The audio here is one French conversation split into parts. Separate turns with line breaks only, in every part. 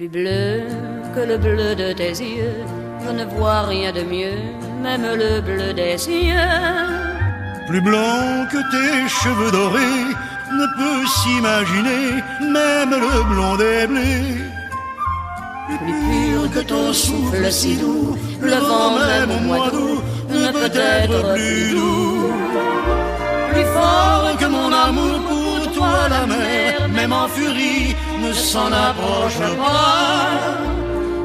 Plus bleu que le bleu de tes yeux, je ne vois rien de mieux, même le bleu des cieux.
Plus blanc que tes cheveux dorés ne peut s'imaginer, même le blond des blés.
Plus pur que ton souffle si doux, le vent même au mois d'août ne peut être plus doux. Plus fort que mon amour pour toi, la mer, même en furie, ne s'en approche pas.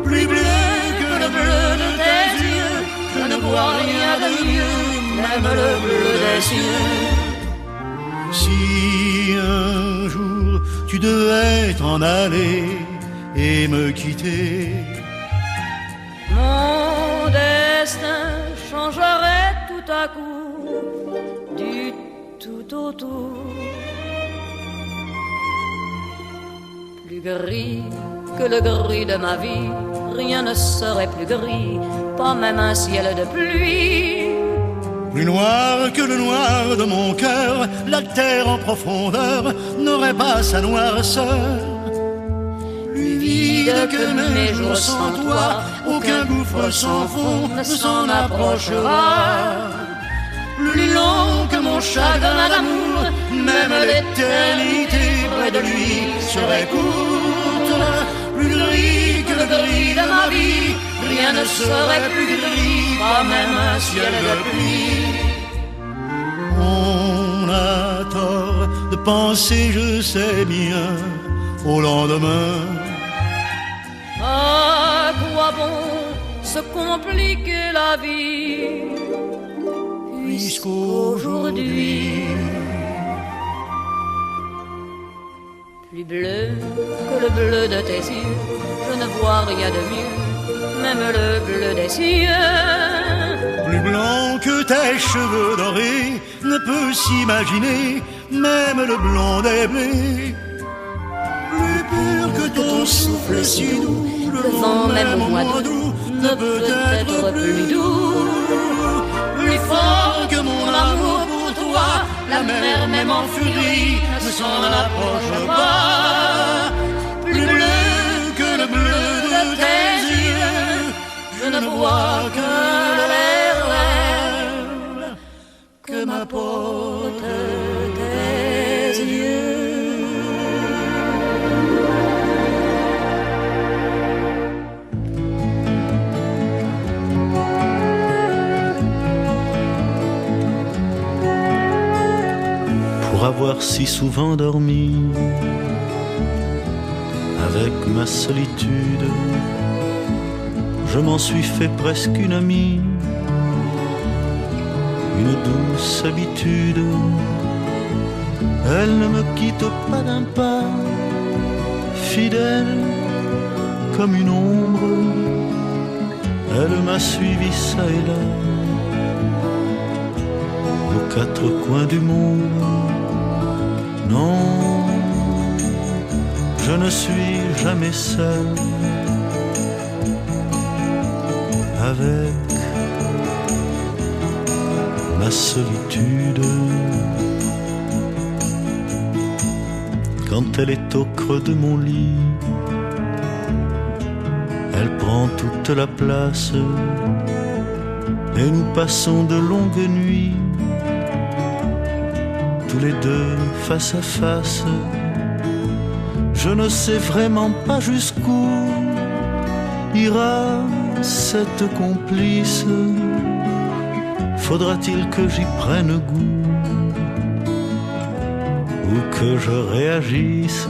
Plus bleu que le bleu de tes yeux, je ne vois rien de mieux, même le bleu des cieux.
Si un jour tu devais t'en aller et me quitter,
mon destin changerait tout à coup du tout au tout. Plus gris que le gris de ma vie, rien ne serait plus gris, pas même un ciel de pluie.
Plus noir que le noir de mon cœur, la terre en profondeur n'aurait pas sa noirceur. Plus vide que mes jours sans toi, aucun gouffre sans fond ne s'en approchera. Plus long que mon chagrin d'amour, même l'éternité près de lui serait courte. Plus gris que le gris de ma vie, rien ne serait plus gris, pas même un ciel de pluie. On a tort de penser, je sais bien, au lendemain.
À quoi bon se compliquer la vie, puisqu'aujourd'hui plus bleu que le bleu de tes yeux, je ne vois rien de mieux, même le bleu des cieux.
Plus blanc que tes cheveux dorés ne peut s'imaginer, même le blond des blés. Plus pur que ton souffle si doux, le vent même au mois d'août ne peut être plus doux. Plus fort que mon amour pour toi, la mer même en furie ne s'en approche pas. Plus bleu que le bleu de tes yeux, je ne vois que l'air que m'apportent tes yeux.
Pour avoir si souvent dormi avec ma solitude, je m'en suis fait presque une amie, une douce habitude. Elle ne me quitte pas d'un pas, fidèle comme une ombre. Elle m'a suivi ça et là, aux quatre coins du monde. Non, je ne suis jamais seul avec ma solitude. Quand elle est au creux de mon lit, elle prend toute la place et nous passons de longues nuits, tous les deux face à face. Je ne sais vraiment pas jusqu'où ira cette complice. Faudra-t-il que j'y prenne goût ou que je réagisse?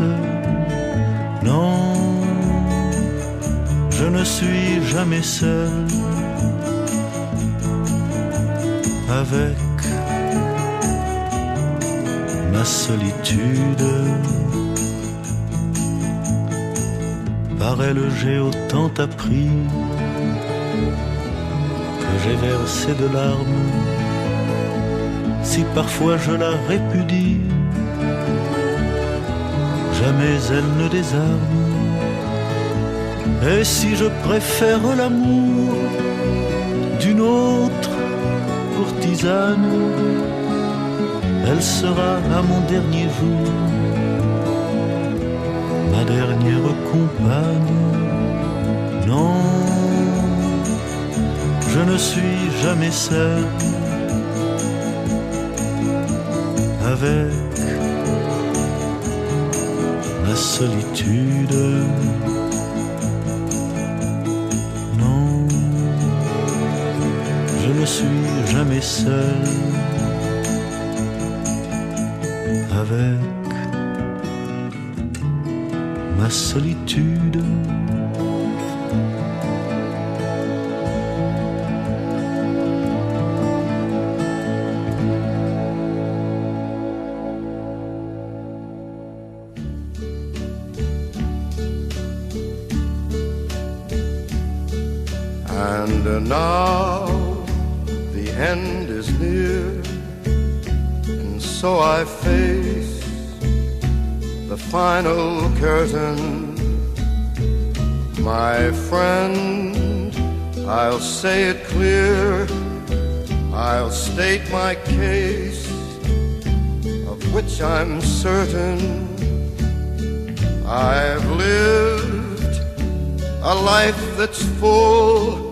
Non, je ne suis jamais seul avec ma solitude. Par elle j'ai autant appris que j'ai versé de larmes. Si parfois je la répudie, jamais elle ne désarme. Et si je préfère l'amour d'une autre courtisane, elle sera à mon dernier jour ma dernière compagne. Non, je ne suis jamais seul avec ma solitude. Non, je ne suis jamais seul avec ma solitude.
And now the end is near, and so I face the final curtain. My friend, I'll say it clear, I'll state my case, of which I'm certain. I've lived a life that's full.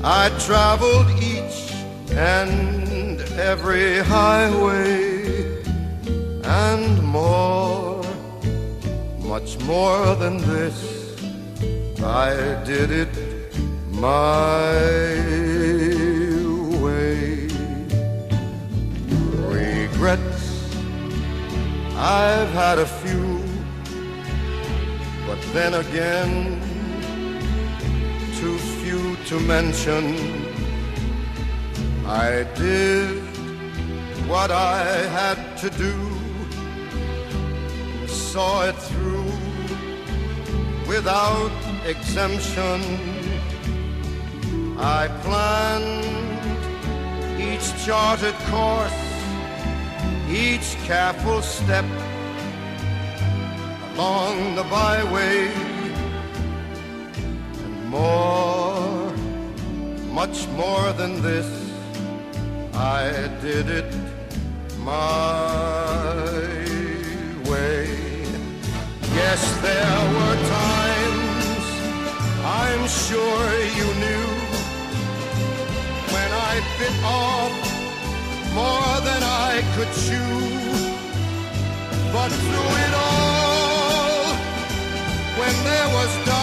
I traveled each and every highway and more, much more than this. I did it my way. Regrets, I've had a few, but then again, too few to mention. I did what I had to do, saw it through without exemption. I planned each charted course, each careful step along the byway, and more, much more than this, I did it my way. Yes, there were times, I'm sure you knew, when I bit off more than I could chew. But through it all, when there was darkness,